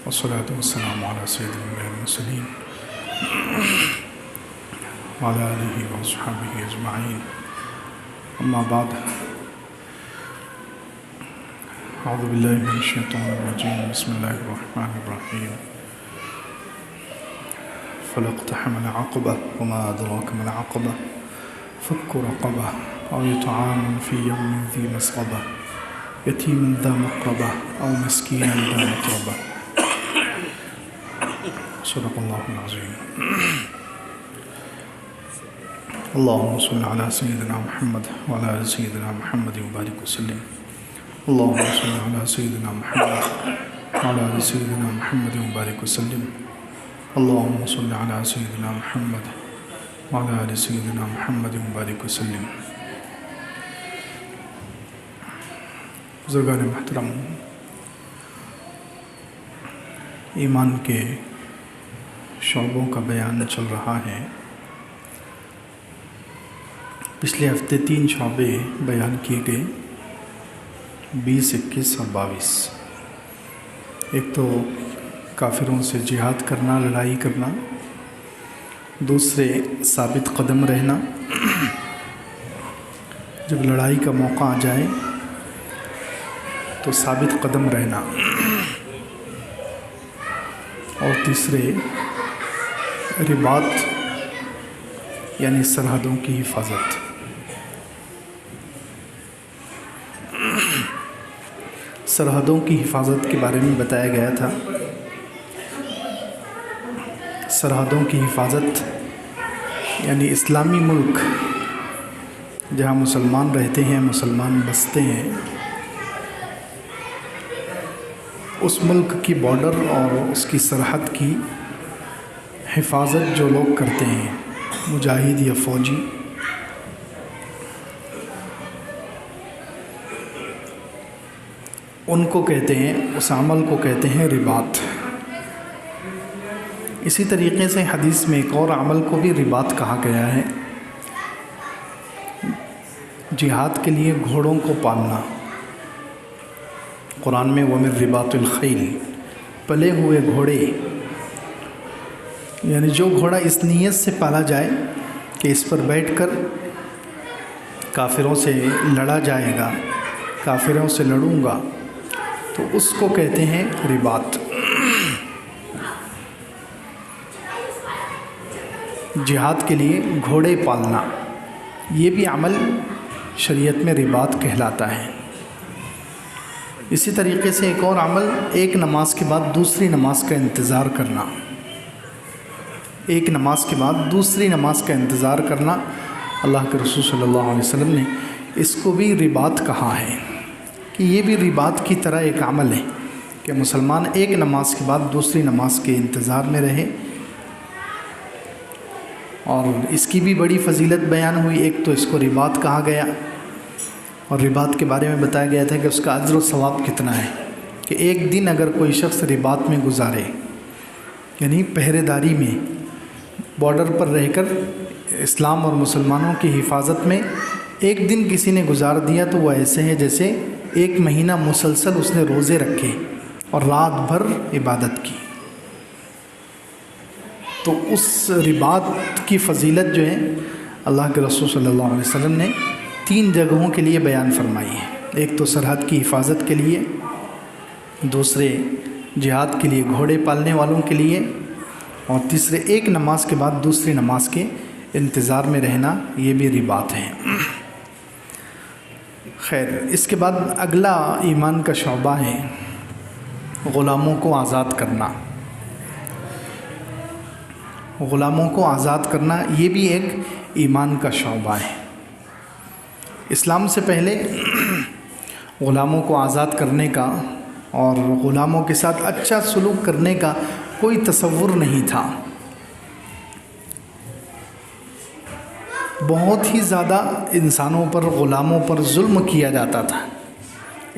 والصلاة والسلام على سيد الأنبياء والمرسلين وعلى آله وصحبه أجمعين. أما بعد، أعوذ بالله من الشيطان الرجيم. بسم الله الرحمن الرحيم. فلاقتحم العقبة وما أدراك ما العقبة فك رقبة أو إطعام في يوم ذي مسغبة يتيما ذا مقربة أو مسكينا ذا متربة. صدق الله العظيم. اللهم صل على سيدنا محمد وعلى آل سيدنا محمد وبارك وسلم. اللهم صل على سيدنا محمد وعلى آل سيدنا محمد وبارك وسلم. اللهم صل على سيدنا محمد وعلى آل سيدنا محمد وبارك وسلم. بزرگان محترم، ایمان کے شعبوں کا بیان چل رہا ہے. پچھلے ہفتے 3 شعبے بیان کیے گئے، 20، 21 اور 22. ایک تو کافروں سے جہاد کرنا، لڑائی کرنا. دوسرے ثابت قدم رہنا، جب لڑائی کا موقع آ جائے تو ثابت قدم رہنا. اور تیسرے رباط یعنی سرحدوں کی حفاظت. سرحدوں کی حفاظت کے بارے میں بتایا گیا تھا. سرحدوں کی حفاظت یعنی اسلامی ملک جہاں مسلمان رہتے ہیں، مسلمان بستے ہیں، اس ملک کی بارڈر اور اس کی سرحد کی حفاظت جو لوگ کرتے ہیں، مجاہد یا فوجی، ان کو کہتے ہیں، اس عمل کو کہتے ہیں رباط. اسی طریقے سے حدیث میں ایک اور عمل کو بھی رباط کہا گیا ہے، جہاد کے لیے گھوڑوں کو پالنا. قرآن میں وَمِن رِبَاطِ الْخَيْلِ، پلے ہوئے گھوڑے، یعنی جو گھوڑا اس نیت سے پالا جائے کہ اس پر بیٹھ کر کافروں سے لڑا جائے گا، کافروں سے لڑوں گا، تو اس کو کہتے ہیں رباط. جہاد کے لیے گھوڑے پالنا، یہ بھی عمل شریعت میں رباط کہلاتا ہے. اسی طریقے سے ایک اور عمل، ایک نماز کے بعد دوسری نماز کا انتظار کرنا. ایک نماز کے بعد دوسری نماز کا انتظار کرنا، اللہ کے رسول صلی اللہ علیہ وسلم نے اس کو بھی رباط کہا ہے کہ یہ بھی رباط کی طرح ایک عمل ہے کہ مسلمان ایک نماز کے بعد دوسری نماز کے انتظار میں رہے. اور اس کی بھی بڑی فضیلت بیان ہوئی. ایک تو اس کو رباط کہا گیا، اور رباط کے بارے میں بتایا گیا تھا کہ اس کا اجر و ثواب کتنا ہے کہ ایک دن اگر کوئی شخص رباط میں گزارے، یعنی پہرے داری میں، بارڈر پر رہ کر اسلام اور مسلمانوں کی حفاظت میں ایک دن کسی نے گزار دیا تو وہ ایسے ہے جیسے 1 مہینہ مسلسل اس نے روزے رکھے اور رات بھر عبادت کی. تو اس رباط کی فضیلت جو ہے اللہ کے رسول صلی اللہ علیہ وسلم نے 3 جگہوں کے لیے بیان فرمائی ہے. ایک تو سرحد کی حفاظت کے لیے، دوسرے جہاد کے لیے گھوڑے پالنے والوں کے لیے، اور تیسرے ایک نماز کے بعد دوسری نماز کے انتظار میں رہنا، یہ بھی رباط ہے. خیر، اس کے بعد اگلا ایمان کا شعبہ ہے غلاموں کو آزاد کرنا. غلاموں کو آزاد کرنا یہ بھی ایک ایمان کا شعبہ ہے. اسلام سے پہلے غلاموں کو آزاد کرنے کا اور غلاموں کے ساتھ اچھا سلوک کرنے کا کوئی تصور نہیں تھا. بہت ہی زیادہ انسانوں پر، غلاموں پر ظلم کیا جاتا تھا.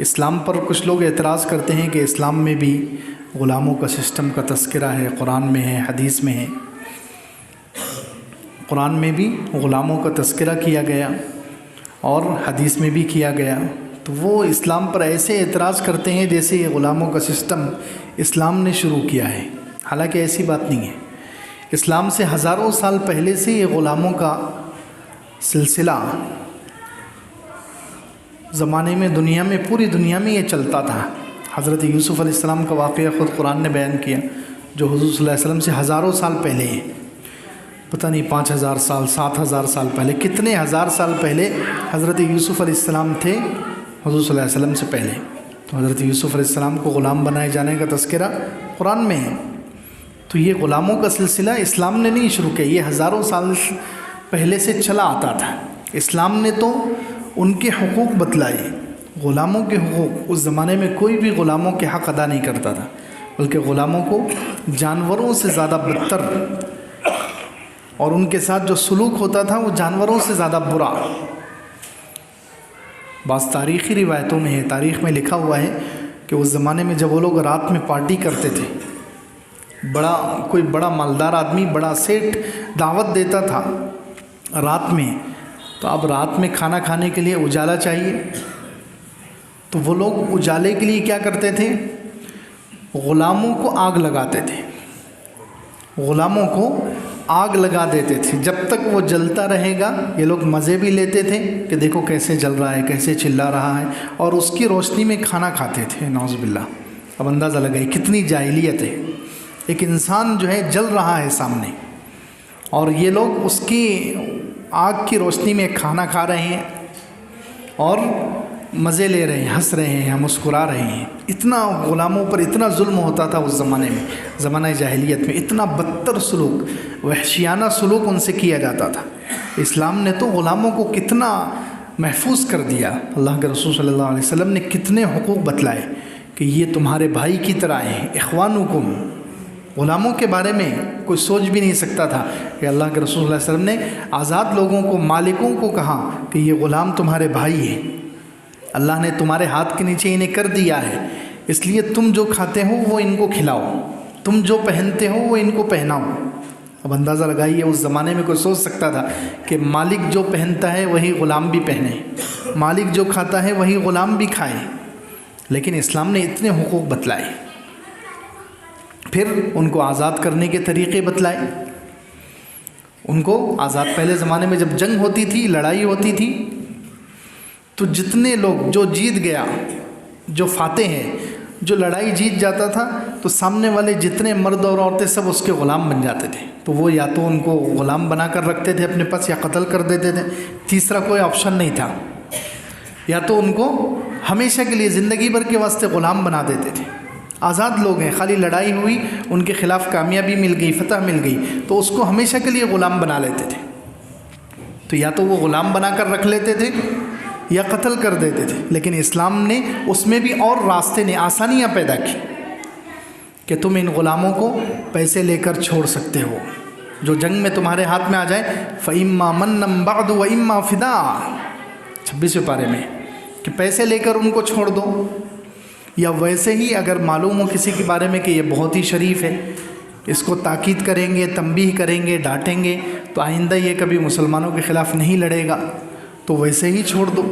اسلام پر کچھ لوگ اعتراض کرتے ہیں کہ اسلام میں بھی غلاموں کا سسٹم کا تذکرہ ہے، قرآن میں ہے، حدیث میں ہے. قرآن میں بھی غلاموں کا تذکرہ کیا گیا اور حدیث میں بھی کیا گیا. تو وہ اسلام پر ایسے اعتراض کرتے ہیں جیسے یہ غلاموں کا سسٹم اسلام نے شروع کیا ہے، حالانکہ ایسی بات نہیں ہے۔ اسلام سے ہزاروں سال پہلے سے یہ غلاموں کا سلسلہ زمانے میں دنیا میں پوری دنیا میں یہ چلتا تھا۔ حضرت یوسف علیہ السلام کا واقعہ خود قرآن نے بیان کیا، جو حضور صلی اللہ علیہ وسلم سے ہزاروں سال پہلے ہے، پتہ نہیں 5000 سال 7000 سال پہلے، کتنے ہزار سال پہلے حضرت یوسف علیہ السلام تھے حضور صلی اللہ علیہ وسلم سے پہلے۔ تو حضرت یوسف علیہ السلام کو غلام بنائے جانے کا تذکرہ قرآن میں ہے۔ تو یہ غلاموں کا سلسلہ اسلام نے نہیں شروع کیا، یہ ہزاروں سال پہلے سے چلا آتا تھا۔ اسلام نے تو ان کے حقوق بتلائے، غلاموں کے حقوق۔ اس زمانے میں کوئی بھی غلاموں کے حق ادا نہیں کرتا تھا، بلکہ غلاموں کو جانوروں سے زیادہ بدتر، اور ان کے ساتھ جو سلوک ہوتا تھا وہ جانوروں سے زیادہ برا۔ بعض تاریخی روایتوں میں ہے، تاریخ میں لکھا ہوا ہے کہ اس زمانے میں جب وہ لوگ رات میں پارٹی کرتے تھے، کوئی بڑا مالدار آدمی، بڑا سیٹ دعوت دیتا تھا رات میں، تو اب رات میں کھانا کھانے کے لیے اجالا چاہیے، تو وہ لوگ اجالے کے لیے کیا کرتے تھے؟ غلاموں کو آگ لگاتے تھے، غلاموں کو آگ لگا دیتے تھے۔ جب تک وہ جلتا رہے گا یہ لوگ مزے بھی لیتے تھے کہ دیکھو کیسے جل رہا ہے، کیسے چلا رہا ہے، اور اس کی روشنی میں کھانا کھاتے تھے۔ نعوذ باللہ۔ اب اندازہ لگائیے کتنی جاہلیت ہے، ایک انسان جو ہے جل رہا ہے سامنے، اور یہ لوگ اس کی آگ کی روشنی میں کھانا کھا رہے ہیں اور مزے لے رہے ہیں، ہنس رہے ہیں، مسکرا رہے ہیں۔ اتنا غلاموں پر اتنا ظلم ہوتا تھا اس زمانے میں، زمانہ جاہلیت میں، اتنا بدتر سلوک، وحشیانہ سلوک ان سے کیا جاتا تھا۔ اسلام نے تو غلاموں کو کتنا محفوظ کر دیا، اللہ کے رسول صلی اللہ علیہ وسلم نے کتنے حقوق بتلائے کہ یہ تمہارے بھائی کی طرح ہیں، اخوانکم۔ غلاموں کے بارے میں کوئی سوچ بھی نہیں سکتا تھا کہ اللہ کے رسول صلی اللہ علیہ وسلم نے آزاد لوگوں کو، مالکوں کو کہا کہ یہ غلام تمہارے بھائی ہیں، اللہ نے تمہارے ہاتھ کے نیچے انہیں کر دیا ہے، اس لیے تم جو کھاتے ہو وہ ان کو کھلاؤ، تم جو پہنتے ہو وہ ان کو پہناؤ۔ اب اندازہ لگائیے اس زمانے میں کوئی سوچ سکتا تھا کہ مالک جو پہنتا ہے وہی غلام بھی پہنے، مالک جو کھاتا ہے وہی غلام بھی کھائے؟ لیکن اسلام نے اتنے حقوق بتلائے، پھر ان کو آزاد کرنے کے طریقے بتلائے۔ ان کو آزاد، پہلے زمانے میں جب جنگ ہوتی تھی، لڑائی ہوتی تھی، تو جتنے لوگ، جو جیت گیا، جو فاتح ہے، جو لڑائی جیت جاتا تھا، تو سامنے والے جتنے مرد اور عورتیں سب اس کے غلام بن جاتے تھے۔ تو وہ یا تو ان کو غلام بنا کر رکھتے تھے اپنے پاس، یا قتل کر دیتے تھے، تیسرا کوئی آپشن نہیں تھا۔ یا تو ان کو ہمیشہ کے لیے زندگی بھر کے واسطے غلام بنا دیتے تھے۔ آزاد لوگ ہیں، خالی لڑائی ہوئی، ان کے خلاف کامیابی مل گئی، فتح مل گئی، تو اس کو ہمیشہ کے لیے غلام بنا لیتے تھے۔ تو یا تو وہ غلام بنا کر رکھ لیتے تھے یا قتل کر دیتے تھے۔ لیکن اسلام نے اس میں بھی اور راستے نے، آسانیاں پیدا کی کہ تم ان غلاموں کو پیسے لے کر چھوڑ سکتے ہو، جو جنگ میں تمہارے ہاتھ میں آ جائے، فَإِمَّا مَنًّا بَعْدُ وَإِمَّا فِدَاءً، 26ویں پارے میں، کہ پیسے لے کر ان کو چھوڑ دو، یا ویسے ہی اگر معلوم ہو کسی کے بارے میں کہ یہ بہت ہی شریف ہے، اس کو تاکید کریں گے، تنبیہ کریں گے، ڈانٹیں گے، تو آئندہ یہ کبھی مسلمانوں کے خلاف نہیں لڑے گا، تو ویسے ہی چھوڑ دو۔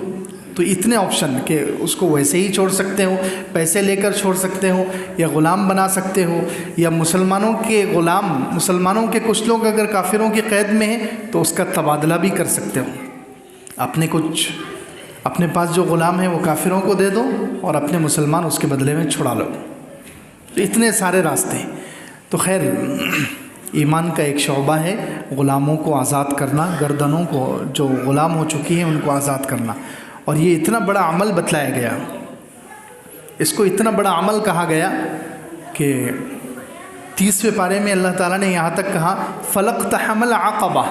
تو اتنے آپشن کہ اس کو ویسے ہی چھوڑ سکتے ہو، پیسے لے کر چھوڑ سکتے ہو، یا غلام بنا سکتے ہو، یا مسلمانوں کے غلام، مسلمانوں کے کچھ لوگ اگر کافروں کی قید میں ہیں تو اس کا تبادلہ بھی کر سکتے ہو، اپنے پاس جو غلام ہیں وہ کافروں کو دے دو اور اپنے مسلمان اس کے بدلے میں چھڑا لو۔ تو اتنے سارے راستے۔ تو خیر، ایمان کا ایک شعبہ ہے غلاموں کو آزاد کرنا، گردنوں کو جو غلام ہو چکی ہیں ان کو آزاد کرنا، اور یہ اتنا بڑا عمل بتلایا گیا، اس کو اتنا بڑا عمل کہا گیا کہ 30ویں پارے میں اللہ تعالیٰ نے یہاں تک کہا فَلَقْتَحَمَ الْعَقَبَةَ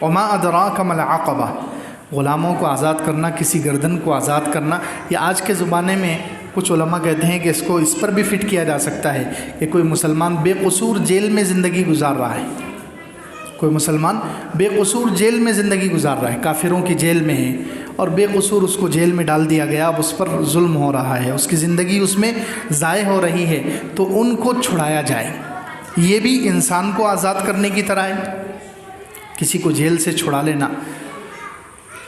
وَمَا أَدْرَاكَ مَا الْعَقَبَةُ۔ غلاموں کو آزاد کرنا، کسی گردن کو آزاد کرنا، یا آج کے زمانے میں کچھ علماء کہتے ہیں کہ اس کو اس پر بھی فٹ کیا جا سکتا ہے کہ کوئی مسلمان بے قصور جیل میں زندگی گزار رہا ہے، کوئی مسلمان بے قصور جیل میں زندگی گزار رہا ہے، کافروں کی جیل میں ہے اور بے قصور اس کو جیل میں ڈال دیا گیا، اب اس پر ظلم ہو رہا ہے، اس کی زندگی اس میں ضائع ہو رہی ہے، تو ان کو چھڑایا جائے۔ یہ بھی انسان کو آزاد کرنے کی طرح ہے، کسی کو جیل سے چھڑا لینا،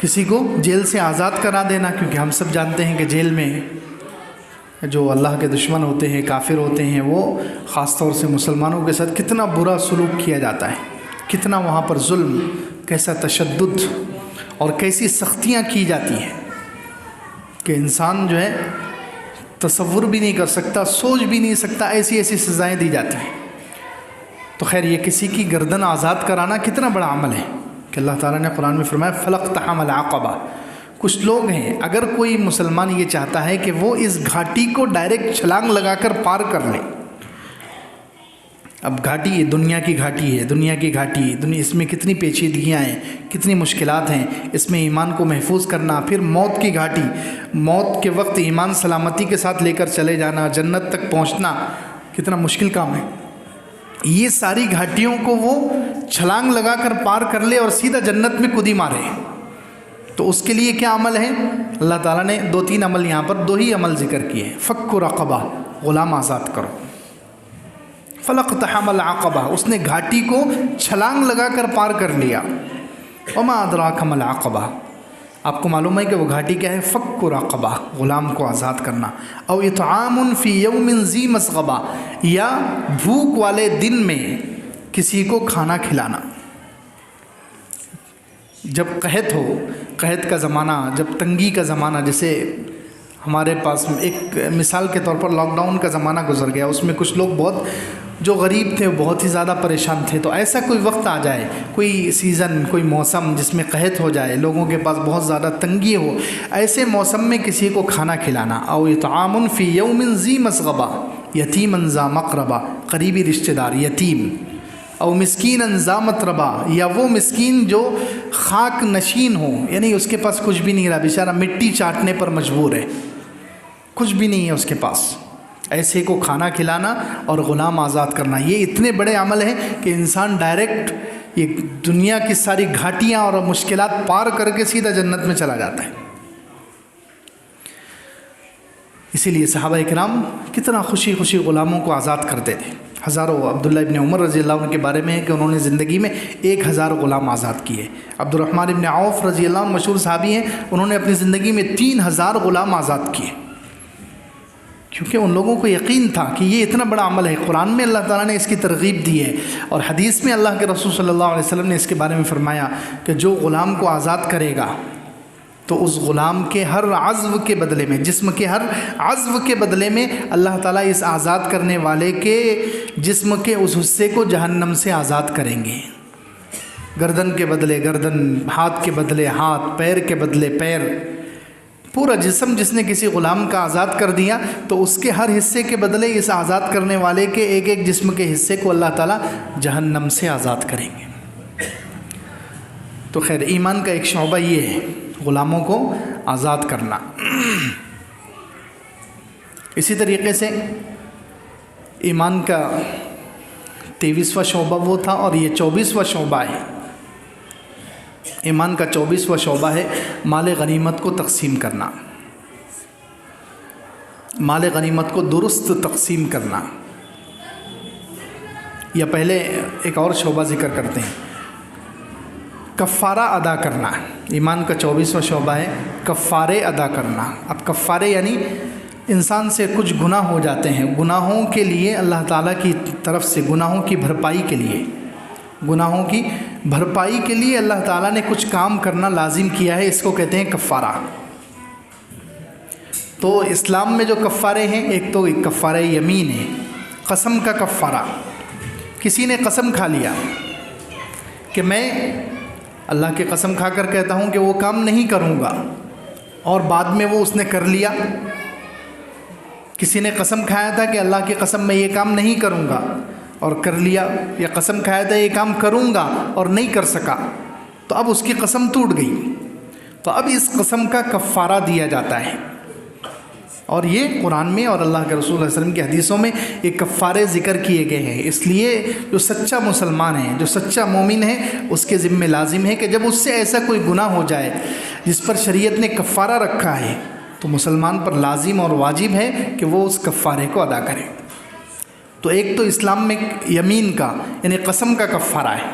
کسی کو جیل سے آزاد کرا دینا، کیونکہ ہم سب جانتے ہیں کہ جیل میں جو اللہ کے دشمن ہوتے ہیں، کافر ہوتے ہیں، وہ خاص طور سے مسلمانوں کے ساتھ کتنا برا سلوک کیا جاتا ہے، کتنا وہاں پر ظلم، کیسا تشدد اور کیسی سختیاں کی جاتی ہیں کہ انسان جو ہے تصور بھی نہیں کر سکتا، سوچ بھی نہیں سکتا، ایسی ایسی سزائیں دی جاتی ہیں۔ تو خیر یہ کسی کی گردن آزاد کرانا کتنا بڑا عمل ہے کہ اللہ تعالیٰ نے قرآن میں فرمایا فَلَقْتَحَمَ الْعَقَبَةَ۔ کچھ لوگ ہیں، اگر کوئی مسلمان یہ چاہتا ہے کہ وہ اس گھاٹی کو ڈائریکٹ چھلانگ لگا کر پار کر لے، اب گھاٹی یہ دنیا کی گھاٹی ہے، دنیا کی گھاٹی، اس میں کتنی پیچیدگیاں ہیں، کتنی مشکلات ہیں، اس میں ایمان کو محفوظ کرنا، پھر موت کی گھاٹی، موت کے وقت ایمان سلامتی کے ساتھ لے کر چلے جانا، جنت تک پہنچنا کتنا مشکل کام ہے۔ یہ ساری گھاٹیوں کو وہ چھلانگ لگا کر پار کر لے اور سیدھا جنت میں کودی مارے، تو اس کے لیے کیا عمل ہے؟ اللہ تعالیٰ نے 2-3 عمل، یہاں پر 2 ہی عمل ذکر کیے ہیں۔ فک رقبہ، غلام آزاد کرو۔ فلقتحم العقبہ، اس نے گھاٹی کو چھلانگ لگا کر پار کر لیا۔ وما ادراک ما العقبہ، آپ کو معلوم ہے کہ وہ گھاٹی کیا ہے؟ فک رقبہ، غلام کو آزاد کرنا۔ او اطعام فی یوم ذی مسغبہ، یا بھوک والے دن میں کسی کو کھانا کھلانا۔ جب قحط ہو، قحط کا زمانہ، جب تنگی کا زمانہ، جیسے ہمارے پاس ایک مثال کے طور پر لاک ڈاؤن کا زمانہ گزر گیا، اس میں کچھ لوگ بہت جو غریب تھے بہت ہی زیادہ پریشان تھے، تو ایسا کوئی وقت آ جائے، کوئی سیزن، کوئی موسم جس میں قحط ہو جائے، لوگوں کے پاس بہت زیادہ تنگی ہو، ایسے موسم میں کسی کو کھانا کھلانا۔ او اطعام فی یوم ذی مسغبہ، یتیما ذا مقربہ، قریبی رشتہ دار یتیم۔ او مسکینا ذا متربہ، یا وہ مسکین جو خاک نشین ہو، یعنی اس کے پاس کچھ بھی نہیں رہا، بیچارہ مٹی چاٹنے پر مجبور ہے، کچھ بھی نہیں ہے اس کے پاس، ایسے کو کھانا کھلانا اور غلام آزاد کرنا۔ یہ اتنے بڑے عمل ہیں کہ انسان ڈائریکٹ یہ دنیا کی ساری گھاٹیاں اور مشکلات پار کر کے سیدھا جنت میں چلا جاتا ہے۔ اسی لیے صحابہ کرام کتنا خوشی خوشی غلاموں کو آزاد کرتے تھے۔ ہزاروں، عبداللہ ابن عمر رضی اللہ عنہ کے بارے میں ہے کہ انہوں نے زندگی میں 1000 غلام آزاد کیے۔ عبد الرحمن ابن عوف رضی اللہ عنہ مشہور صحابی ہیں، انہوں نے اپنی زندگی میں 3000 غلام آزاد کیے، کیونکہ ان لوگوں کو یقین تھا کہ یہ اتنا بڑا عمل ہے۔ قرآن میں اللہ تعالیٰ نے اس کی ترغیب دی ہے، اور حدیث میں اللہ کے رسول صلی اللہ علیہ وسلم نے اس کے بارے میں فرمایا کہ جو غلام کو آزاد کرے گا تو اس غلام کے ہر عضو کے بدلے میں، جسم کے ہر عضو کے بدلے میں اللہ تعالیٰ اس آزاد کرنے والے کے جسم کے اس حصے کو جہنم سے آزاد کریں گے۔ گردن کے بدلے گردن، ہاتھ کے بدلے ہاتھ، پیر کے بدلے پیر، پورا جسم جس نے کسی غلام کا آزاد کر دیا تو اس کے ہر حصے کے بدلے اس آزاد کرنے والے کے ایک ایک جسم کے حصے کو اللہ تعالیٰ جہنم سے آزاد کریں گے۔ تو خیر ایمان کا ایک شعبہ یہ ہے غلاموں کو آزاد کرنا۔ اسی طریقے سے ایمان کا 23واں شعبہ وہ تھا، اور یہ 24واں شعبہ ہے۔ ایمان کا 24واں شعبہ ہے مال غنیمت کو تقسیم کرنا، مال غنیمت کو درست تقسیم کرنا۔ یا پہلے ایک اور شعبہ ذکر کرتے ہیں، کفارہ ادا کرنا۔ ایمان کا 24واں شعبہ ہے کفارے ادا کرنا۔ اب کفارے یعنی انسان سے کچھ گناہ ہو جاتے ہیں، گناہوں کے لیے اللہ تعالیٰ کی طرف سے گناہوں کی بھرپائی کے لیے، گناہوں کی بھرپائی کے لیے اللہ تعالیٰ نے کچھ کام کرنا لازم کیا ہے، اس کو کہتے ہیں کفارہ۔ تو اسلام میں جو کفارے ہیں، ایک تو کفارہ یمین ہے، قسم کا کفارہ۔ کسی نے قسم کھا لیا کہ میں اللہ کی قسم کھا کر کہتا ہوں کہ وہ کام نہیں کروں گا، اور بعد میں وہ اس نے کر لیا۔ کسی نے قسم کھایا تھا کہ اللہ کی قسم میں یہ کام نہیں کروں گا اور کر لیا، یا قسم کھایا تھا یہ کام کروں گا اور نہیں کر سکا، تو اب اس کی قسم ٹوٹ گئی، تو اب اس قسم کا کفارہ دیا جاتا ہے۔ اور یہ قرآن میں اور اللہ کے رسول صلی اللہ علیہ وسلم کی حدیثوں میں یہ کفارے ذکر کیے گئے ہیں۔ اس لیے جو سچا مسلمان ہے، جو سچا مومن ہے، اس کے ذمہ لازم ہے کہ جب اس سے ایسا کوئی گناہ ہو جائے جس پر شریعت نے کفارہ رکھا ہے، تو مسلمان پر لازم اور واجب ہے کہ وہ اس کفارے کو ادا کرے۔ تو ایک تو اسلام میں یمین کا یعنی قسم کا کفارہ ہے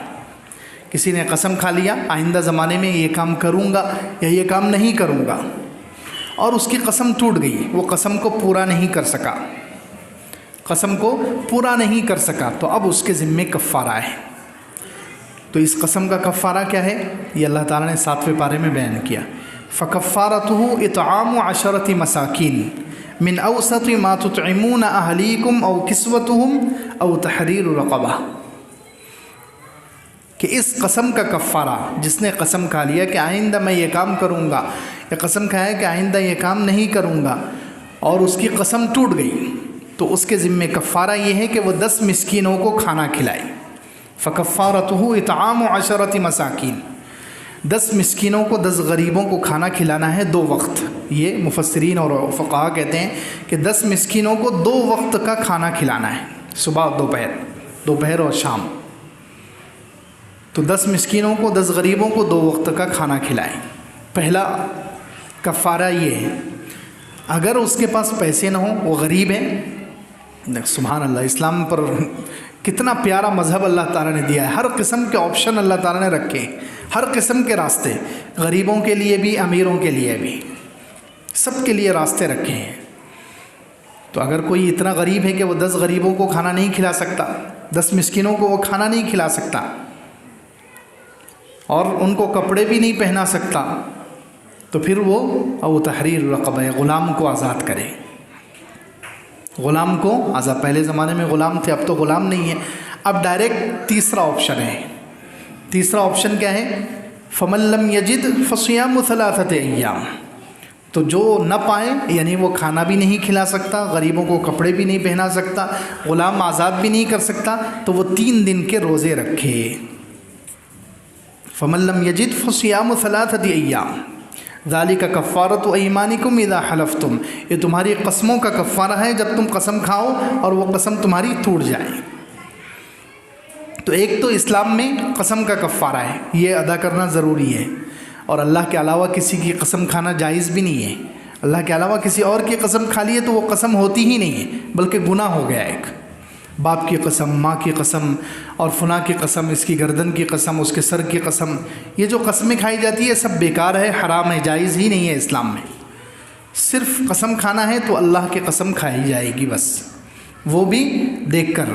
کسی نے قسم کھا لیا آئندہ زمانے میں یہ کام کروں گا یا یہ کام نہیں کروں گا، اور اس کی قسم ٹوٹ گئی، وہ قسم کو پورا نہیں کر سکا، قسم کو پورا نہیں کر سکا، تو اب اس کے ذمے کفارہ ہے۔ تو اس قسم کا کفارہ کیا ہے؟ یہ اللہ تعالیٰ نے 7ویں پارے میں بیان کیا، فَكَفَّارَتُهُ إِطْعَامُ 10 مَسَاكِينَ مِنْ أَوْسَطِ مَا تُطْعِمُونَ أَهْلِيكُمْ أَوْ كِسْوَتُهُمْ أَوْ تَحْرِيرُ رَقَبَةٍ، کہ اس قسم کا کفارہ، جس نے قسم کھا لیا کہ آئندہ میں یہ کام کروں گا، یا قسم کھایا کہ آئندہ یہ کام نہیں کروں گا، اور اس کی قسم ٹوٹ گئی، تو اس کے ذمے کفارہ یہ ہے کہ وہ 10 مسکینوں کو کھانا کھلائے۔ فَكَفَّارَتُهُ إِطْعَامُ 10 مَسَاكِينَ، 10 مسکینوں کو، 10 غریبوں کو کھانا کھلانا ہے 2 وقت۔ یہ مفسرین اور فقہاء کہتے ہیں کہ 10 مسکینوں کو 2 وقت کا کھانا کھلانا ہے، صبح دوپہر اور شام۔ تو 10 مسکینوں کو، 10 غریبوں کو 2 وقت کا کھانا کھلائیں۔ پہلا کفارہ یہ ہے، اگر اس کے پاس پیسے نہ ہوں، وہ غریب ہے، سبحان اللہ، اسلام پر کتنا پیارا مذہب اللہ تعالیٰ نے دیا ہے، ہر قسم کے آپشن اللہ تعالیٰ نے رکھے، ہر قسم کے راستے، غریبوں کے لیے بھی، امیروں کے لیے بھی، سب کے لیے راستے رکھے ہیں۔ تو اگر کوئی اتنا غریب ہے کہ وہ 10 غریبوں کو کھانا نہیں کھلا سکتا، 10 مسکینوں کو وہ کھانا نہیں کھلا سکتا، اور ان کو کپڑے بھی نہیں پہنا سکتا، تو پھر وہ او تحریر رقبہ، غلام کو آزاد کرے، غلام کو آزاد۔ پہلے زمانے میں غلام تھے، اب تو غلام نہیں ہے، اب ڈائریکٹ تیسرا آپشن ہے۔ تیسرا آپشن کیا ہے؟ فَمَن لَّمْ يَجِدْ فَصِيَامُ 3 أَيَّامٍ، تو جو نہ پائے، یعنی وہ کھانا بھی نہیں کھلا سکتا، غریبوں کو کپڑے بھی نہیں پہنا سکتا، غلام آزاد بھی نہیں کر سکتا، تو وہ 3 دن کے روزے رکھے۔ فَمَن لَّمْ يَجِدْ فَصِيَامُ 3 أَيَّامٍ ذَلِكَ كَفَّارَةُ أَيْمَانِكُمْ إِذَا حَلَفْتُمْ، یہ تمہاری قسموں کا کفارہ ہے جب تم قسم کھاؤ اور وہ قسم تمہاری ٹوٹ جائے۔ تو ایک تو اسلام میں قسم کا کفارہ ہے، یہ ادا کرنا ضروری ہے، اور اللہ کے علاوہ کسی کی قسم کھانا جائز بھی نہیں ہے۔ اللہ کے علاوہ کسی اور کی قسم کھا لیے تو وہ قسم ہوتی ہی نہیں ہے، بلکہ گناہ ہو گیا۔ ایک باپ کی قسم، ماں کی قسم، اور فلاں کی قسم، اس کی گردن کی قسم، اس کے سر کی قسم، یہ جو قسمیں کھائی جاتی ہے سب بیکار ہے، حرام ہے، جائز ہی نہیں ہے اسلام میں۔ صرف قسم کھانا ہے تو اللہ کی قسم کھائی جائے گی بس، وہ بھی دیکھ کر،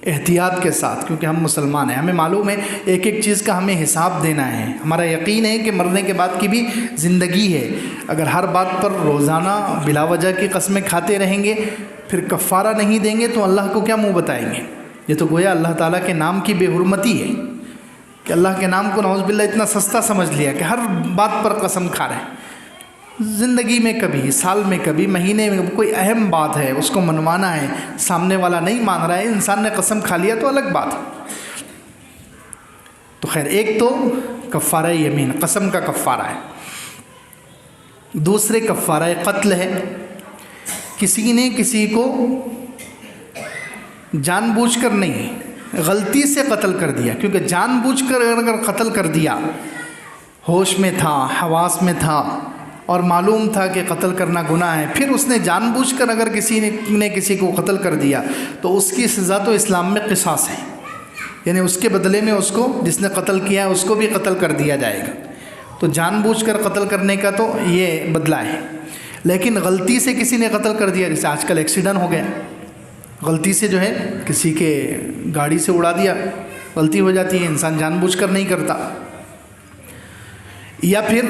احتیاط کے ساتھ، کیونکہ ہم مسلمان ہیں، ہمیں معلوم ہے ایک ایک چیز کا ہمیں حساب دینا ہے۔ ہمارا یقین ہے کہ مرنے کے بعد کی بھی زندگی ہے، اگر ہر بات پر روزانہ بلا وجہ کی قسمیں کھاتے رہیں گے، پھر کفارہ نہیں دیں گے تو اللہ کو کیا منہ بتائیں گے؟ یہ تو گویا اللہ تعالیٰ کے نام کی بے حرمتی ہے، کہ اللہ کے نام کو نعوذ باللہ اتنا سستا سمجھ لیا کہ ہر بات پر قسم کھا رہے ہیں۔ زندگی میں کبھی، سال میں کبھی، مہینے میں کوئی اہم بات ہے، اس کو منوانا ہے، سامنے والا نہیں مان رہا ہے، انسان نے قسم کھا لیا تو الگ بات ہے۔ تو خیر، ایک تو کفارہ یمین، قسم کا کفارہ ہے، دوسرے کفارہ قتل ہے۔ کسی نے کسی کو جان بوجھ کر نہیں، غلطی سے قتل کر دیا، کیونکہ جان بوجھ کر اگر قتل کر دیا، ہوش میں تھا، حواس میں تھا، اور معلوم تھا کہ قتل کرنا گناہ ہے، پھر اس نے جان بوجھ کر اگر کسی نے کسی کو قتل کر دیا، تو اس کی سزا تو اسلام میں قصاص ہے، یعنی اس کے بدلے میں اس کو، جس نے قتل کیا ہے اس کو بھی قتل کر دیا جائے گا۔ تو جان بوجھ کر قتل کرنے کا تو یہ بدلہ ہے، لیکن غلطی سے کسی نے قتل کر دیا، جیسے آج کل ایکسیڈنٹ ہو گیا، غلطی سے جو ہے کسی کے گاڑی سے اڑا دیا، غلطی ہو جاتی ہے، انسان جان بوجھ کر نہیں کرتا۔ یا پھر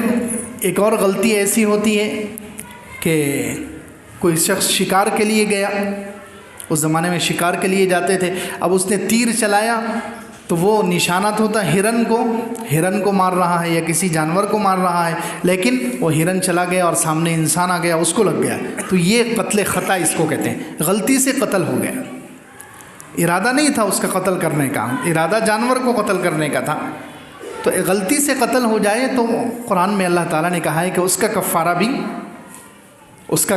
ایک اور غلطی ایسی ہوتی ہے کہ کوئی شخص شکار کے لیے گیا، اس زمانے میں شکار کے لیے جاتے تھے، اب اس نے تیر چلایا تو وہ نشانات ہوتا ہرن کو مار رہا ہے یا کسی جانور کو مار رہا ہے، لیکن وہ ہرن چلا گیا اور سامنے انسان آ گیا، اس کو لگ گیا، تو یہ قتل خطا اس کو کہتے ہیں، غلطی سے قتل ہو گیا، ارادہ نہیں تھا اس کا قتل کرنے کا، ارادہ جانور کو قتل کرنے کا تھا۔ تو غلطی سے قتل ہو جائے تو قرآن میں اللہ تعالیٰ نے کہا ہے کہ اس کا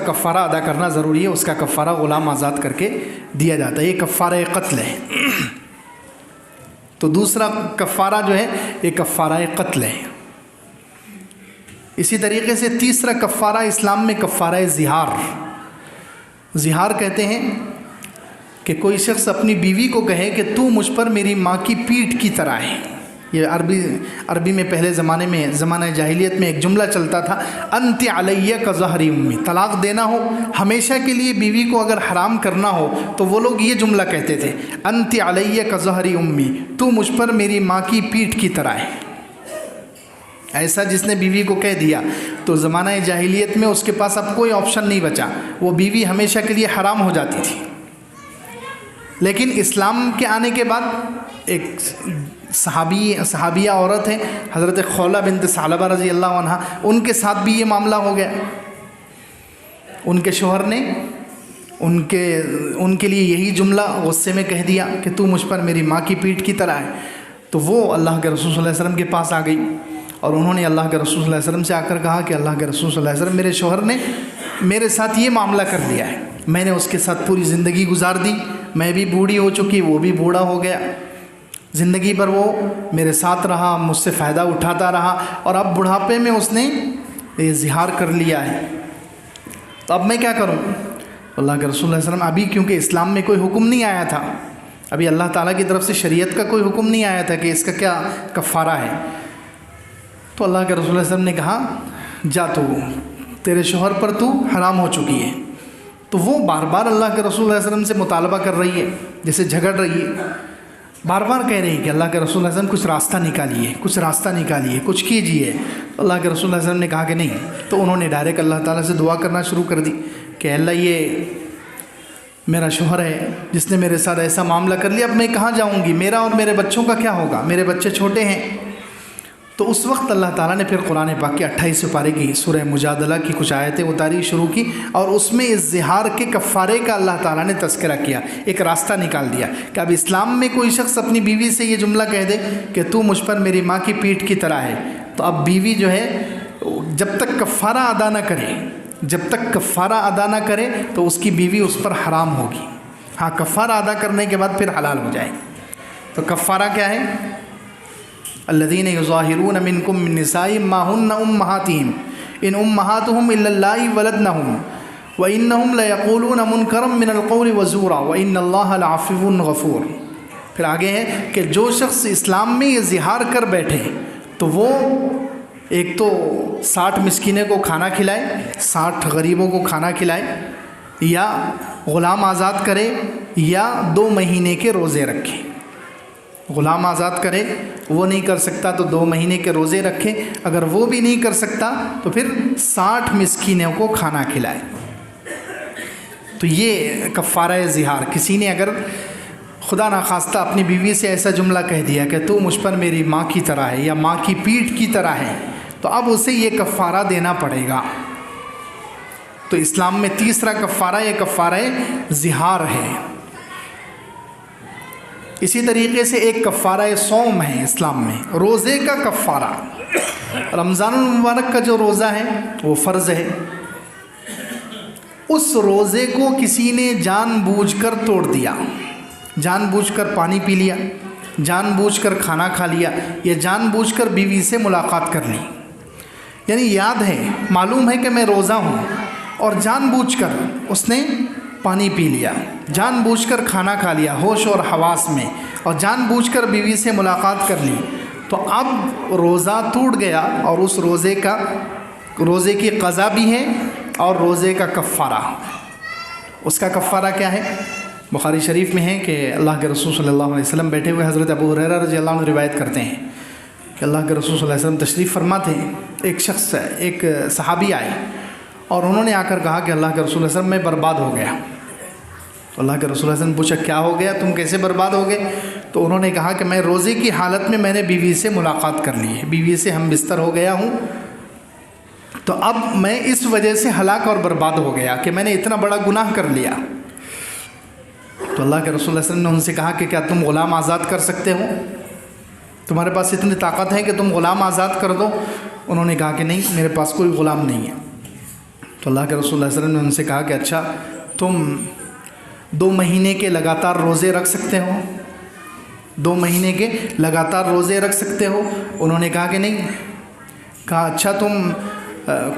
کفارہ ادا کرنا ضروری ہے، اس کا کفارہ غلام آزاد کر کے دیا جاتا ہے، یہ کفارہ قتل ہے۔ تو دوسرا کفارہ جو ہے یہ کفارہ قتل ہے۔ اسی طریقے سے تیسرا کفارہ اسلام میں کفارہ زہار کہتے ہیں کہ کوئی شخص اپنی بیوی کو کہے کہ تو مجھ پر میری ماں کی پیٹھ کی طرح ہے، یہ عربی میں پہلے زمانے میں زمانہ جاہلیت میں ایک جملہ چلتا تھا، انت علیہ کا ظہری امی، طلاق دینا ہو ہمیشہ کے لیے بیوی کو اگر حرام کرنا ہو تو وہ لوگ یہ جملہ کہتے تھے، انت علیہ کا ظہری امی، تو مجھ پر میری ماں کی پیٹھ کی طرح ہے۔ ایسا جس نے بیوی کو کہہ دیا تو زمانہ جاہلیت میں اس کے پاس اب کوئی آپشن نہیں بچا، وہ بیوی ہمیشہ کے لیے حرام ہو جاتی تھی۔ لیکن اسلام کے آنے کے بعد ایک صحابیہ عورت ہے حضرت خولہ بنت ثعلبہ رضی اللہ عنہ، ان کے ساتھ بھی یہ معاملہ ہو گیا۔ ان کے شوہر نے ان کے لیے یہی جملہ غصے میں کہہ دیا کہ تو مجھ پر میری ماں کی پیٹھ کی طرح ہے، تو وہ اللہ کے رسول صلی اللہ علیہ وسلم کے پاس آ گئی اور انہوں نے اللہ کے رسول صلی اللہ علیہ وسلم سے آ کر کہا کہ اللہ کے رسول صلی اللہ علیہ وسلم، میرے شوہر نے میرے ساتھ یہ معاملہ کر دیا ہے، میں نے اس کے ساتھ پوری زندگی گزار دی، میں بھی بوڑھی ہو چکی، وہ بھی بوڑھا ہو گیا، زندگی بھر وہ میرے ساتھ رہا، مجھ سے فائدہ اٹھاتا رہا، اور اب بڑھاپے میں اس نے اظہار کر لیا ہے، تو اب میں کیا کروں؟ اللہ کے رسول صلی اللہ علیہ وسلم، ابھی کیونکہ اسلام میں کوئی حکم نہیں آیا تھا، ابھی اللہ تعالیٰ کی طرف سے شریعت کا کوئی حکم نہیں آیا تھا کہ اس کا کیا کفارہ ہے، تو اللہ کے رسول صلی اللہ علیہ وسلم نے کہا جا، تو تیرے شوہر پر تو حرام ہو چکی ہے۔ تو وہ بار بار اللہ کے رسول صلی اللہ علیہ وسلم سے مطالبہ کر رہی ہے، جیسے جھگڑ رہی ہے، بار بار کہہ رہی ہے کہ اللہ کے رسول صلی اللہ علیہ وسلم کچھ راستہ نکالیے، کچھ راستہ نکالیے، کچھ کیجیے۔ اللہ کے رسول صلی اللہ علیہ وسلم نے کہا کہ نہیں، تو انہوں نے ڈائریکٹ اللہ تعالیٰ سے دعا کرنا شروع کر دی کہ اللہ، یہ میرا شوہر ہے جس نے میرے ساتھ ایسا معاملہ کر لیا، اب میں کہاں جاؤں گی، میرا اور میرے بچوں کا کیا ہوگا، میرے بچے چھوٹے ہیں۔ تو اس وقت اللہ تعالیٰ نے پھر قرآن پاک کے 28 پارے کی سورہ مجادلہ کی کچھ آیتیں اتاری شروع کی، اور اس میں اظہار کے کفارے کا اللہ تعالیٰ نے تذکرہ کیا، ایک راستہ نکال دیا کہ اب اسلام میں کوئی شخص اپنی بیوی سے یہ جملہ کہہ دے کہ تو مجھ پر میری ماں کی پیٹھ کی طرح ہے، تو اب بیوی جو ہے جب تک کفارہ ادا نہ کرے تو اس کی بیوی اس پر حرام ہوگی، ہاں کفارہ ادا کرنے کے بعد پھر حلال ہو جائے۔ تو کفارہ کیا ہے؟ الذین یظاہرون منکم من نسائہم ما ہن امہاتہم ان امہاتہم الا اللائے ولدنہم وانہم لیقولون منکرا من القول وزورا وان اللہ لعفو غفور۔ پھر آگے ہے کہ جو شخص اسلام میں یہ اظہار کر بیٹھے تو وہ ایک تو 60 مسکینیں کو کھانا کھلائے، 60 غریبوں کو کھانا کھلائے، یا غلام آزاد کرے، یا 2 مہینے کے روزے رکھے۔ غلام آزاد کرے، وہ نہیں کر سکتا تو 2 مہینے کے روزے رکھے، اگر وہ بھی نہیں کر سکتا تو پھر 60 مسکینوں کو کھانا کھلائے۔ تو یہ کفارہ اظہار، کسی نے اگر خدا نخواستہ اپنی بیوی سے ایسا جملہ کہہ دیا کہ تو مجھ پر میری ماں کی طرح ہے یا ماں کی پیٹھ کی طرح ہے، تو اب اسے یہ کفارہ دینا پڑے گا۔ تو اسلام میں تیسرا کفارہ یہ کفارہ زہار ہے۔ اسی طریقے سے ایک کفارہ صوم ہے اسلام میں، روزے کا کفارہ۔ رمضان المبارک کا جو روزہ ہے وہ فرض ہے، اس روزے کو کسی نے جان بوجھ کر توڑ دیا، جان بوجھ کر پانی پی لیا، جان بوجھ کر کھانا کھا لیا، یا جان بوجھ کر بیوی سے ملاقات کر لی، یعنی یاد ہے، معلوم ہے کہ میں روزہ ہوں، اور جان بوجھ کر اس نے پانی پی لیا، جان بوجھ کر کھانا کھا لیا ہوش اور حواس میں، اور جان بوجھ کر بیوی سے ملاقات کر لی، تو اب روزہ ٹوٹ گیا، اور اس روزے کی قضا بھی ہے اور روزے کا کفارہ۔ اس کا کفارہ کیا ہے؟ بخاری شریف میں ہے کہ اللہ کے رسول صلی اللہ علیہ وسلم بیٹھے ہوئے حضرت ابو ہریرہ رضی اللہ عنہ روایت کرتے ہیں کہ اللہ کے رسول صلی اللہ علیہ وسلم تشریف فرما تھے، ایک صحابی آئے اور انہوں نے آ کر کہا کہ اللہ کے رسول صلی اللہ علیہ وسلم میں برباد ہو گیا۔ تو اللہ کے رسول صلی اللہ علیہ وسلم پوچھا کیا ہو گیا، تم کیسے برباد ہو گئے؟ تو انہوں نے کہا کہ میں روزے کی حالت میں نے بیوی سے ملاقات کر لی ہے، بیوی سے ہم بستر ہو گیا ہوں، تو اب میں اس وجہ سے ہلاک اور برباد ہو گیا کہ میں نے اتنا بڑا گناہ کر لیا۔ تو اللہ کے رسول صلی اللہ علیہ وسلم نے ان سے کہا کہ کیا تم غلام آزاد کر سکتے ہو؟ تمہارے پاس اتنی طاقت ہے کہ تم غلام آزاد کر دو؟ انہوں نے کہا کہ نہیں، میرے پاس کوئی غلام نہیں ہے۔ تو اللہ کے رسول صلی اللہ علیہ وسلم نے ان سے کہا کہ اچھا تم 2 مہینے کے لگاتار روزے رکھ سکتے ہو؟ 2 مہینے کے لگاتار روزے رکھ سکتے ہو؟ انہوں نے کہا کہ نہیں۔ کہا اچھا تم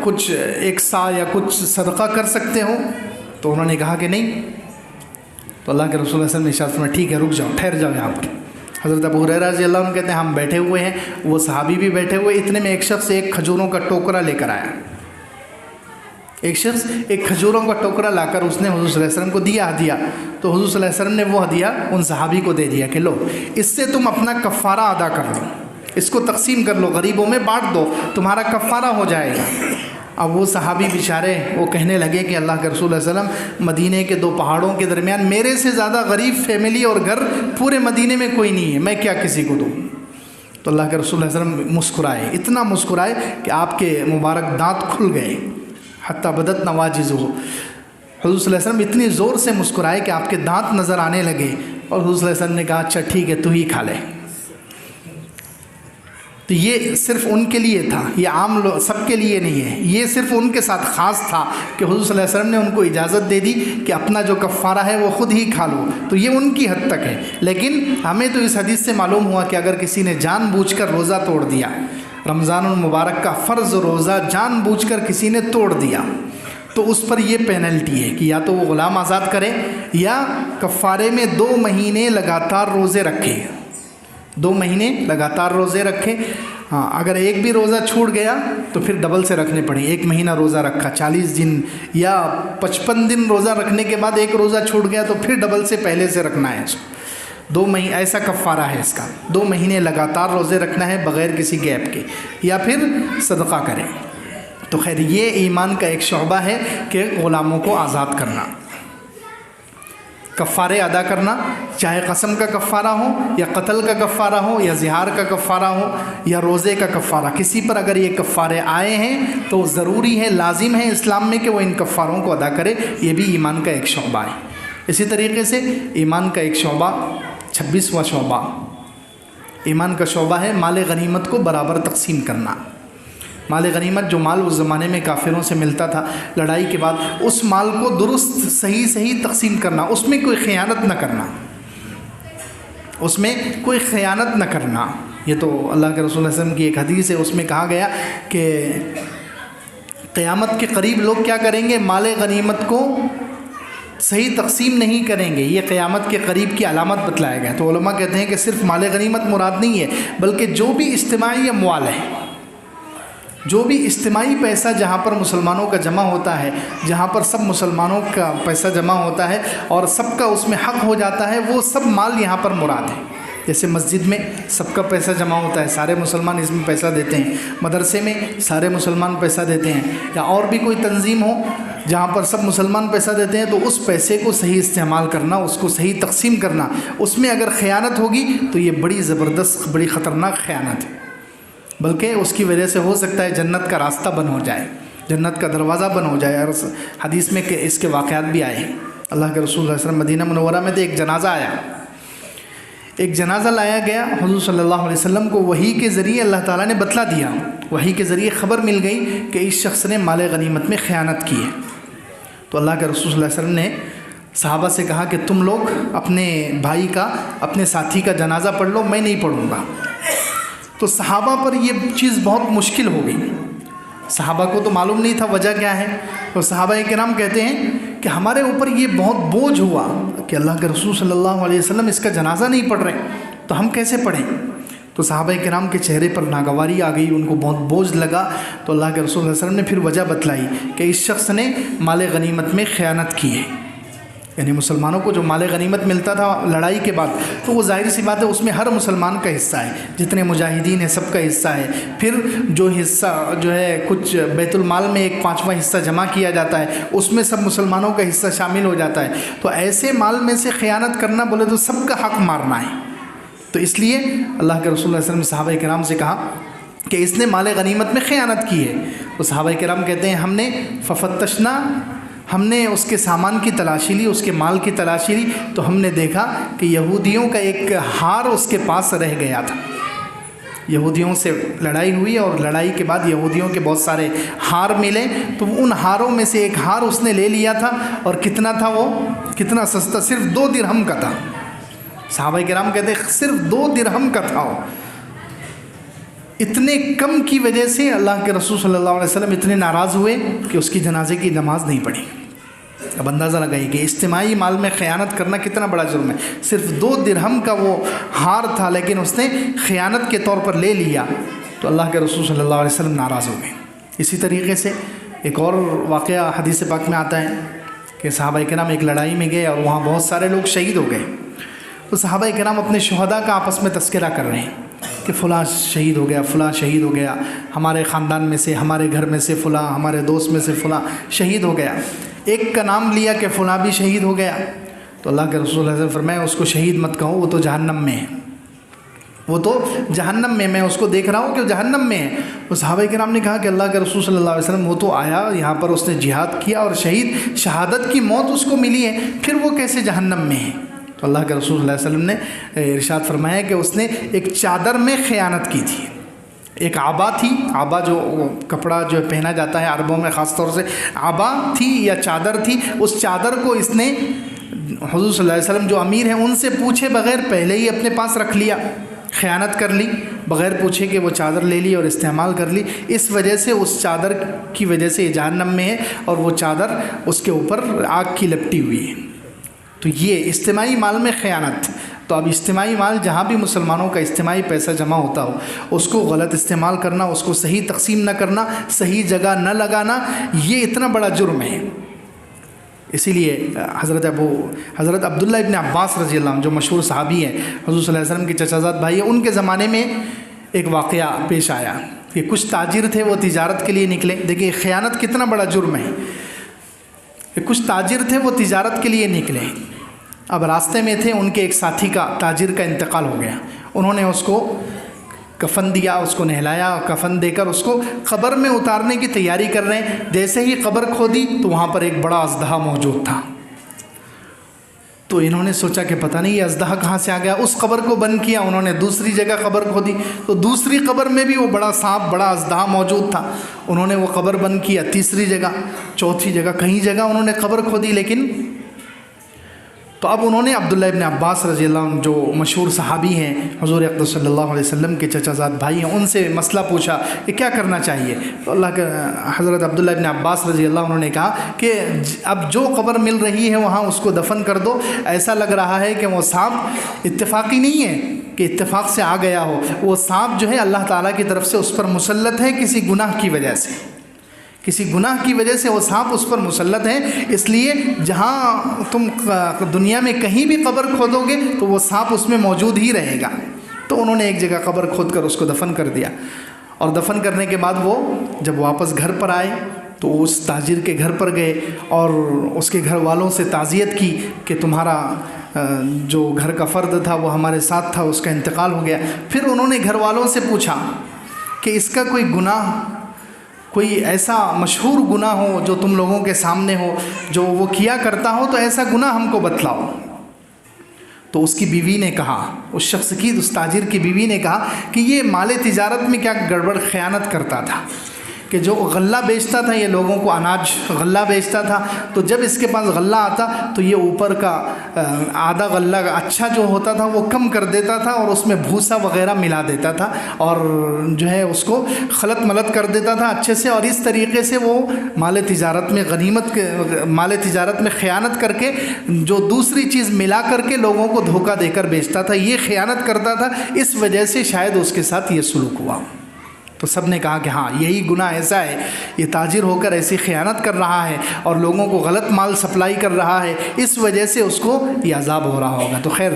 کچھ 1 سا یا کچھ صدقہ کر سکتے ہو؟ تو انہوں نے کہا کہ نہیں۔ تو اللہ کے رسول صلی اللہ علیہ وسلم نے ارشاد فرمایا ٹھیک ہے، رک جاؤ، ٹھہر جاؤ یہاں پر۔ حضرت ابو ہریرہ رضی اللہ عنہ کہتے ہیں ہم بیٹھے ہوئے ہیں، وہ صحابی بھی بیٹھے ہوئے، اتنے میں ایک شخص ایک کھجوروں کا ٹوکرا لے کر آیا، ایک شخص ایک کھجوروں کا ٹوکرا لا کر اس نے حضور صلی اللہ علیہ وسلم کو دیا ہدیہ. تو حضور صلی اللہ علیہ وسلم نے وہ ہدیہ ان صحابی کو دے دیا کہ لو اس سے تم اپنا کفارہ ادا کر لو، اس کو تقسیم کر لو، غریبوں میں بانٹ دو، تمہارا کفارہ ہو جائے گا. اب وہ صحابی بیچارے وہ کہنے لگے کہ اللہ کے رسول صلی اللہ علیہ وسلم، مدینے کے دو پہاڑوں کے درمیان میرے سے زیادہ غریب فیملی اور گھر پورے مدینے میں کوئی نہیں ہے، میں کیا کسی کو دوں. تو اللہ کے رسول صلی اللہ علیہ وسلم مسکرائے، اتنا مسکرائے کہ آپ کے مبارک دانت کھل گئے، حتیٰ بدت نواجذہ. حضور صلی اللہ علیہ وسلم اتنی زور سے مسکرائے کہ آپ کے دانت نظر آنے لگے، اور حضور صلی اللہ علیہ وسلم نے کہا اچھا ٹھیک ہے تو ہی کھا لے. تو یہ صرف ان کے لیے تھا، یہ عام لوگ سب کے لیے نہیں ہے، یہ صرف ان کے ساتھ خاص تھا کہ حضور صلی اللہ علیہ وسلم نے ان کو اجازت دے دی کہ اپنا جو کفارہ ہے وہ خود ہی کھا لو. تو یہ ان کی حد تک ہے. لیکن ہمیں تو اس حدیث سے معلوم ہوا کہ اگر کسی نے جان بوجھ کر روزہ توڑ دیا، رمضان المبارک کا فرض روزہ جان بوجھ کر کسی نے توڑ دیا، تو اس پر یہ پینلٹی ہے کہ یا تو وہ غلام آزاد کرے یا کفارے میں 2 مہینے لگاتار روزے رکھے، 2 مہینے لگاتار روزے رکھے. ہاں اگر ایک بھی روزہ چھوٹ گیا تو پھر ڈبل سے رکھنے پڑیں. 1 مہینہ روزہ رکھا 40 دن یا 55 دن روزہ رکھنے کے بعد ایک روزہ چھوٹ گیا تو پھر ڈبل سے پہلے سے رکھنا ہے. 2 مہینے ایسا کفارہ ہے اس کا، 2 مہینے لگاتار روزے رکھنا ہے بغیر کسی گیپ کے، یا پھر صدقہ کریں. تو خیر یہ ایمان کا ایک شعبہ ہے کہ غلاموں کو آزاد کرنا، کفارے ادا کرنا، چاہے قسم کا کفارہ ہو یا قتل کا کفارہ ہو یا زہار کا کفارہ ہو یا روزے کا کفارہ. کسی پر اگر یہ کفارے آئے ہیں تو ضروری ہے، لازم ہے اسلام میں کہ وہ ان کفاروں کو ادا کرے. یہ بھی ایمان کا ایک شعبہ ہے. اسی طریقے سے ایمان کا ایک شعبہ 26واں شعبہ ایمان کا شعبہ ہے مال غنیمت کو برابر تقسیم کرنا. مال غنیمت جو مال اس زمانے میں کافروں سے ملتا تھا لڑائی کے بعد، اس مال کو درست صحیح تقسیم کرنا، اس میں کوئی خیانت نہ کرنا، اس میں کوئی خیانت نہ کرنا. یہ تو اللہ کے رسول صلی اللہ علیہ وسلم کی ایک حدیث ہے، اس میں کہا گیا کہ قیامت کے قریب لوگ کیا کریں گے، مال غنیمت کو صحیح تقسیم نہیں کریں گے. یہ قیامت کے قریب کی علامت بتلایا گیا. تو علماء کہتے ہیں کہ صرف مال غنیمت مراد نہیں ہے، بلکہ جو بھی اجتماعی اموال ہے، جو بھی اجتماعی پیسہ جہاں پر مسلمانوں کا جمع ہوتا ہے، جہاں پر سب مسلمانوں کا پیسہ جمع ہوتا ہے اور سب کا اس میں حق ہو جاتا ہے، وہ سب مال یہاں پر مراد ہے. جیسے مسجد میں سب کا پیسہ جمع ہوتا ہے، سارے مسلمان اس میں پیسہ دیتے ہیں، مدرسے میں سارے مسلمان پیسہ دیتے ہیں، یا اور بھی کوئی تنظیم ہو جہاں پر سب مسلمان پیسہ دیتے ہیں، تو اس پیسے کو صحیح استعمال کرنا، اس کو صحیح تقسیم کرنا. اس میں اگر خیانت ہوگی تو یہ بڑی زبردست، بڑی خطرناک خیانت ہے، بلکہ اس کی وجہ سے ہو سکتا ہے جنت کا راستہ بند ہو جائے، جنت کا دروازہ بند ہو جائے. اور حدیث میں کہ اس کے واقعات بھی آئے ہیں. اللہ کے رسول صلی اللہ علیہ وسلم مدینہ منورہ میں تھے، ایک جنازہ آیا، ایک جنازہ لایا گیا. حضور صلی اللہ علیہ وسلم کو وحی کے ذریعے اللہ تعالیٰ نے بتلا دیا، وحی کے ذریعے خبر مل گئی کہ اس شخص نے مال غنیمت میں خیانت کی ہے. تو اللہ کے رسول صلی اللہ علیہ وسلم نے صحابہ سے کہا کہ تم لوگ اپنے بھائی کا، اپنے ساتھی کا جنازہ پڑھ لو، میں نہیں پڑھوں گا. تو صحابہ پر یہ چیز بہت مشکل ہو گئی. صحابہ کو تو معلوم نہیں تھا وجہ کیا ہے. اور صحابہ کرام کہتے ہیں کہ ہمارے اوپر یہ بہت بوجھ ہوا کہ اللہ کے رسول صلی اللہ علیہ وسلم اس کا جنازہ نہیں پڑھ رہے، تو ہم کیسے پڑھیں. تو صحابہ کرام کے چہرے پر ناگواری آ گئی، ان کو بہت بوجھ لگا. تو اللہ کے رسول صلی اللہ علیہ وسلم نے پھر وجہ بتلائی کہ اس شخص نے مال غنیمت میں خیانت کی ہے. یعنی مسلمانوں کو جو مال غنیمت ملتا تھا لڑائی کے بعد، تو وہ ظاہر سی بات ہے اس میں ہر مسلمان کا حصہ ہے، جتنے مجاہدین ہیں سب کا حصہ ہے. پھر جو حصہ جو ہے کچھ بیت المال میں 1/5واں حصہ جمع کیا جاتا ہے، اس میں سب مسلمانوں کا حصہ شامل ہو جاتا ہے. تو ایسے مال میں سے خیانت کرنا بولے تو سب کا حق مارنا ہے. تو اس لیے اللہ کے رسول صلی اللہ علیہ وسلم نے صحابہ کرام سے کہا کہ اس نے مال غنیمت میں خیانت کی ہے. تو صحابہ کرام کہتے ہیں ہم نے ففتشنا، ہم نے اس کے سامان کی تلاشی لی، اس کے مال کی تلاشی لی، تو ہم نے دیکھا کہ یہودیوں کا ایک ہار اس کے پاس رہ گیا تھا. یہودیوں سے لڑائی ہوئی اور لڑائی کے بعد یہودیوں کے بہت سارے ہار ملے، تو ان ہاروں میں سے ایک ہار اس نے لے لیا تھا. اور کتنا تھا وہ، کتنا سستا، صرف 2 درہم کا تھا. صحابہ کرام کہتے ہیں صرف 2 درہم کا تھا. اتنے کم کی وجہ سے اللہ کے رسول صلی اللہ علیہ وسلم اتنے ناراض ہوئے کہ اس کی جنازے کی نماز نہیں پڑھی. اب اندازہ لگائیے کہ اجتماعی مال میں خیانت کرنا کتنا بڑا جرم ہے. صرف 2 درہم کا وہ ہار تھا لیکن اس نے خیانت کے طور پر لے لیا تو اللہ کے رسول صلی اللہ علیہ وسلم ناراض ہو گئے. اسی طریقے سے ایک اور واقعہ حدیث پاک میں آتا ہے کہ صحابہ کرام ایک لڑائی میں گئے اور وہاں بہت سارے لوگ شہید ہو گئے. تو صحابہ کرام اپنے شہداء کا آپس میں تذکرہ کر رہے ہیں کہ فلاں شہید ہو گیا، فلاں شہید ہو گیا، ہمارے خاندان میں سے، ہمارے گھر میں سے فلاں، ہمارے دوست میں سے فلاں شہید ہو گیا. ایک کا نام لیا کہ فلاں بھی شہید ہو گیا. تو اللہ کے رسول صلی اللہ علیہ وسلم فرمایا اس کو شہید مت کہو، وہ تو جہنم میں ہے، وہ تو جہنم میں اس کو دیکھ رہا ہوں کہ وہ جہنم میں ہے. تو صحابہ کرام نے کہا کہ اللہ کے رسول صلی اللہ علیہ وسلم وہ تو آیا یہاں پر، اس نے جہاد کیا اور شہادت کی موت اس کو ملی ہے، پھر وہ کیسے جہنم میں ہے؟ تو اللہ کے رسول صلی اللہ علیہ وسلم نے ارشاد فرمایا کہ اس نے ایک چادر میں خیانت کی تھی. ایک عبا تھی، عبا جو کپڑا جو پہنا جاتا ہے عربوں میں خاص طور سے، عبا تھی یا چادر تھی، اس چادر کو اس نے حضور صلی اللہ علیہ وسلم جو امیر ہیں ان سے پوچھے بغیر پہلے ہی اپنے پاس رکھ لیا، خیانت کر لی، بغیر پوچھے کہ وہ چادر لے لی اور استعمال کر لی. اس وجہ سے اس چادر کی وجہ سے یہ جہنم میں ہے اور وہ چادر اس کے اوپر آگ کی لپٹی ہوئی ہے. تو یہ اجتماعی مال میں خیانت. تو اب اجتماعی مال جہاں بھی مسلمانوں کا اجتماعی پیسہ جمع ہوتا ہو اس کو غلط استعمال کرنا، اس کو صحیح تقسیم نہ کرنا، صحیح جگہ نہ لگانا، یہ اتنا بڑا جرم ہے. اسی لیے حضرت عبداللہ ابن عباس رضی اللہ عنہ جو مشہور صحابی ہیں، حضور صلی اللہ علیہ وسلم کے چچا زاد بھائی ہیں، ان کے زمانے میں ایک واقعہ پیش آیا کہ کچھ تاجر تھے، وہ تجارت کے لیے نکلے. دیکھیں خیانت کتنا بڑا جرم ہے. کچھ تاجر تھے، وہ تجارت کے لیے نکلے. اب راستے میں تھے، ان کے ایک ساتھی کا، تاجر کا انتقال ہو گیا. انہوں نے اس کو کفن دیا، اس کو نہلایا، کفن دے کر اس کو قبر میں اتارنے کی تیاری کر رہے ہیں. جیسے ہی قبر کھودی تو وہاں پر ایک بڑا اژدہا موجود تھا. تو انہوں نے سوچا کہ پتہ نہیں یہ اژدہا کہاں سے آ گیا. اس قبر کو بند کیا، انہوں نے دوسری جگہ قبر کھودی تو دوسری قبر میں بھی وہ بڑا سانپ، بڑا اژدہا موجود تھا. انہوں نے وہ قبر بند کیا، تیسری جگہ، چوتھی جگہ، کئی جگہ انہوں نے قبر کھودی. لیکن تو اب انہوں نے عبداللہ ابن عباس رضی اللہ عنہ جو مشہور صحابی ہیں، حضور اقدس صلی اللہ علیہ وسلم کے چچا زاد بھائی ہیں، ان سے مسئلہ پوچھا کہ کیا کرنا چاہیے. تو اللہ کے حضرت عبداللہ ابن عباس رضی اللہ عنہ نے کہا کہ اب جو قبر مل رہی ہے وہاں اس کو دفن کر دو. ایسا لگ رہا ہے کہ وہ سانپ اتفاقی نہیں ہے کہ اتفاق سے آ گیا ہو، وہ سانپ جو ہے اللہ تعالیٰ کی طرف سے اس پر مسلط ہے کسی گناہ کی وجہ سے، کسی گناہ کی وجہ سے وہ سانپ اس پر مسلط ہے. اس لیے جہاں تم دنیا میں کہیں بھی قبر کھودو گے تو وہ سانپ اس میں موجود ہی رہے گا. تو انہوں نے ایک جگہ قبر کھود کر اس کو دفن کر دیا. اور دفن کرنے کے بعد وہ جب واپس گھر پر آئے تو اس تاجر کے گھر پر گئے اور اس کے گھر والوں سے تعزیت کی کہ تمہارا جو گھر کا فرد تھا وہ ہمارے ساتھ تھا، اس کا انتقال ہو گیا. پھر انہوں نے گھر والوں سے پوچھا کہ اس کا کوئی گناہ، کوئی ایسا مشہور گناہ ہو جو تم لوگوں کے سامنے ہو، جو وہ کیا کرتا ہو، تو ایسا گناہ ہم کو بتلاؤ. تو اس کی بیوی نے کہا، اس شخص کی، اس تاجر کی بیوی نے کہا کہ یہ مال تجارت میں کیا گڑبڑ خیانت کرتا تھا کہ جو غلہ بیچتا تھا، یہ لوگوں کو اناج غلہ بیچتا تھا، تو جب اس کے پاس غلہ آتا تو یہ اوپر کا آدھا غلہ اچھا جو ہوتا تھا وہ کم کر دیتا تھا اور اس میں بھوسا وغیرہ ملا دیتا تھا اور جو ہے اس کو خلط ملط کر دیتا تھا اچھے سے. اور اس طریقے سے وہ مال تجارت میں مال تجارت میں خیانت کر کے جو دوسری چیز ملا کر کے لوگوں کو دھوکہ دے کر بیچتا تھا، یہ خیانت کرتا تھا. اس وجہ سے شاید اس کے ساتھ یہ سلوک ہوا. تو سب نے کہا کہ ہاں یہی گناہ ایسا ہے، یہ تاجر ہو کر ایسی خیانت کر رہا ہے اور لوگوں کو غلط مال سپلائی کر رہا ہے، اس وجہ سے اس کو یہ عذاب ہو رہا ہوگا. تو خیر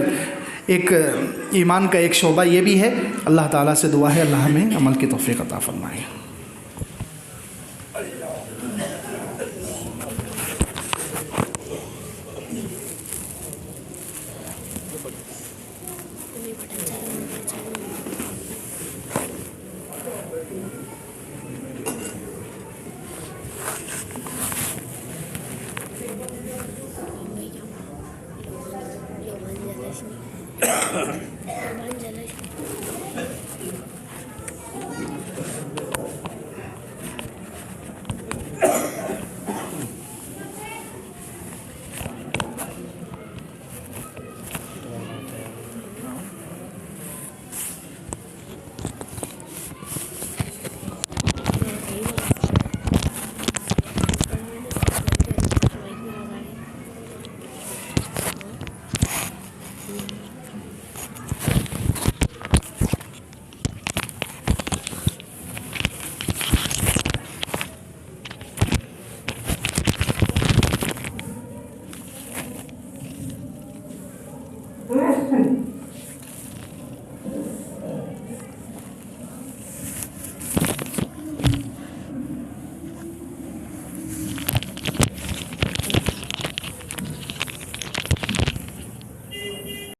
ایک ایمان کا ایک شعبہ یہ بھی ہے. اللہ تعالیٰ سے دعا ہے اللہ ہمیں عمل کی توفیق عطا فرمائے.